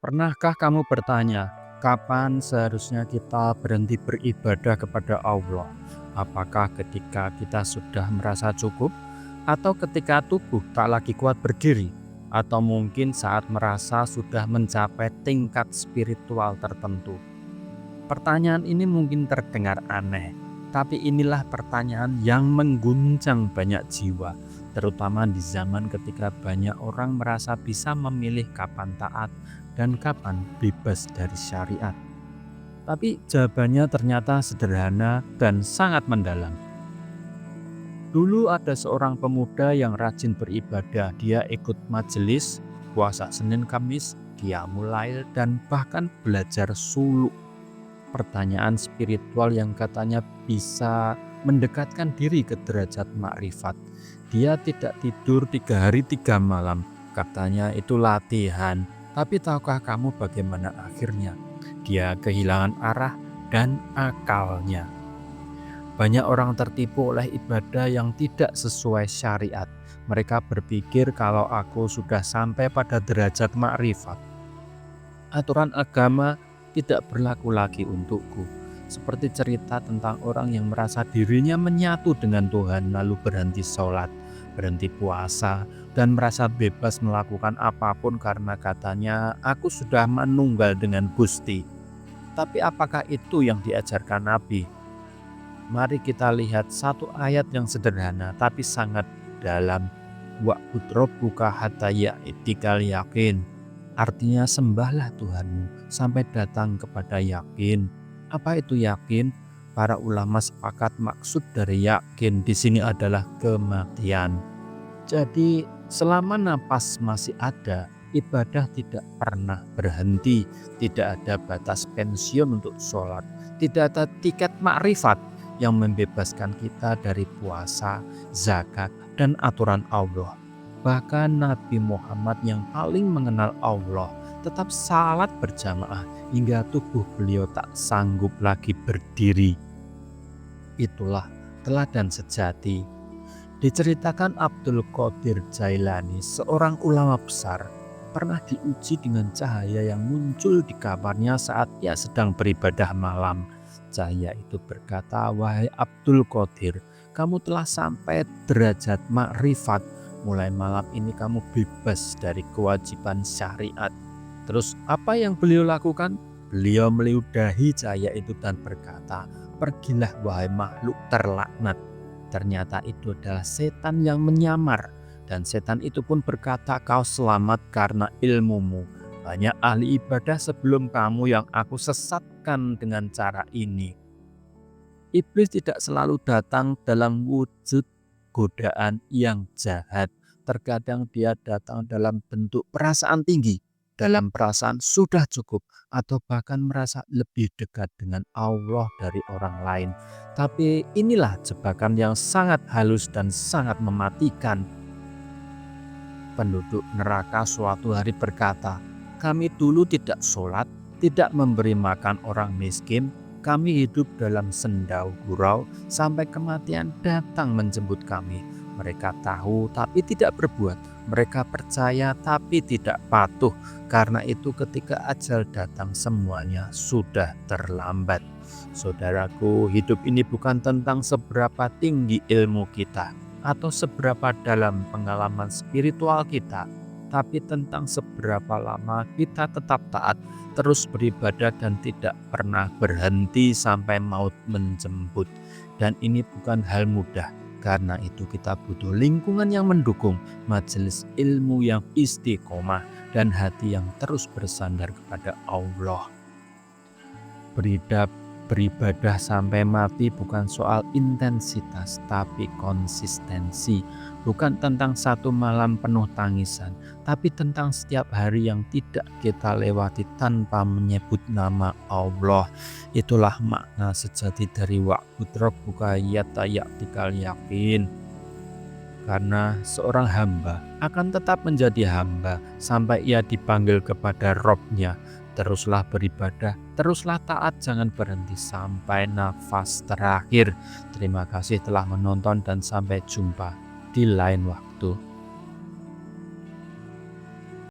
Pernahkah kamu bertanya, kapan seharusnya kita berhenti beribadah kepada Allah? Apakah ketika kita sudah merasa cukup? Atau ketika tubuh tak lagi kuat berdiri? Atau mungkin saat merasa sudah mencapai tingkat spiritual tertentu? Pertanyaan ini mungkin terdengar aneh, tapi inilah pertanyaan yang mengguncang banyak jiwa, terutama di zaman ketika banyak orang merasa bisa memilih kapan taat dan kapan bebas dari syariat. Tapi jawabannya ternyata sederhana dan sangat mendalam. Dulu ada seorang pemuda yang rajin beribadah. Dia ikut majelis, puasa Senin Kamis, qiyamul lail, dan bahkan belajar suluk. Pertanyaan spiritual yang katanya bisa mendekatkan diri ke derajat makrifat. Dia tidak tidur 3 hari 3 malam. Katanya itu latihan. Tapi tahukah kamu bagaimana akhirnya? Dia kehilangan arah dan akalnya. Banyak orang tertipu oleh ibadah yang tidak sesuai syariat. Mereka berpikir kalau aku sudah sampai pada derajat makrifat, aturan agama tidak berlaku lagi untukku. Seperti cerita tentang orang yang merasa dirinya menyatu dengan Tuhan lalu berhenti sholat, berhenti puasa, dan merasa bebas melakukan apapun karena katanya aku sudah menunggal dengan Gusti. Tapi apakah itu yang diajarkan Nabi? Mari kita lihat satu ayat yang sederhana tapi sangat dalam. Wa'bud rabbuka hatta ya'tikal yakin. Artinya sembahlah Tuhanmu sampai datang kepada yakin. Apa itu yakin? Para ulama sepakat maksud dari yakin di sini adalah kematian. Jadi selama napas masih ada, ibadah tidak pernah berhenti. Tidak ada batas pensiun untuk sholat. Tidak ada tiket makrifat yang membebaskan kita dari puasa, zakat, dan aturan Allah. Bahkan Nabi Muhammad yang paling mengenal Allah tetap salat berjamaah hingga tubuh beliau tak sanggup lagi berdiri. Itulah teladan sejati. Diceritakan Abdul Qadir Jailani, seorang ulama besar, pernah diuji dengan cahaya yang muncul di kamarnya saat ia sedang beribadah malam. Cahaya itu berkata, "Wahai Abdul Qadir, kamu telah sampai derajat makrifat. Mulai malam ini kamu bebas dari kewajiban syariat." Terus apa yang beliau lakukan? Beliau meludahi cahaya itu dan berkata, "Pergilah wahai makhluk terlaknat." Ternyata itu adalah setan yang menyamar. Dan setan itu pun berkata, "Kau selamat karena ilmumu. Banyak ahli ibadah sebelum kamu yang aku sesatkan dengan cara ini." Iblis tidak selalu datang dalam wujud godaan yang jahat. Terkadang dia datang dalam bentuk perasaan tinggi, dalam perasaan sudah cukup, atau bahkan merasa lebih dekat dengan Allah dari orang lain. Tapi inilah jebakan yang sangat halus dan sangat mematikan. Penduduk neraka suatu hari berkata, "Kami dulu tidak sholat, tidak memberi makan orang miskin. Kami hidup dalam sendau gurau sampai kematian datang menjemput kami. Mereka tahu tapi tidak berbuat. Mereka percaya tapi tidak patuh. Karena itu ketika ajal datang semuanya sudah terlambat." Saudaraku, hidup ini bukan tentang seberapa tinggi ilmu kita atau seberapa dalam pengalaman spiritual kita, tapi tentang seberapa lama kita tetap taat, terus beribadah dan tidak pernah berhenti sampai maut menjemput. Dan ini bukan hal mudah, karena itu kita butuh lingkungan yang mendukung, majelis ilmu yang istiqomah, dan hati yang terus bersandar kepada Allah. Beribadah sampai mati bukan soal intensitas, tapi konsistensi. Bukan tentang satu malam penuh tangisan, tapi tentang setiap hari yang tidak kita lewati tanpa menyebut nama Allah. Itulah makna sejati dari wa'bud rabbuka hatta ya'tikal yakin. Karena seorang hamba akan tetap menjadi hamba sampai ia dipanggil kepada Robnya. Teruslah beribadah, teruslah taat, jangan berhenti sampai nafas terakhir. Terima kasih telah menonton dan sampai jumpa di lain waktu.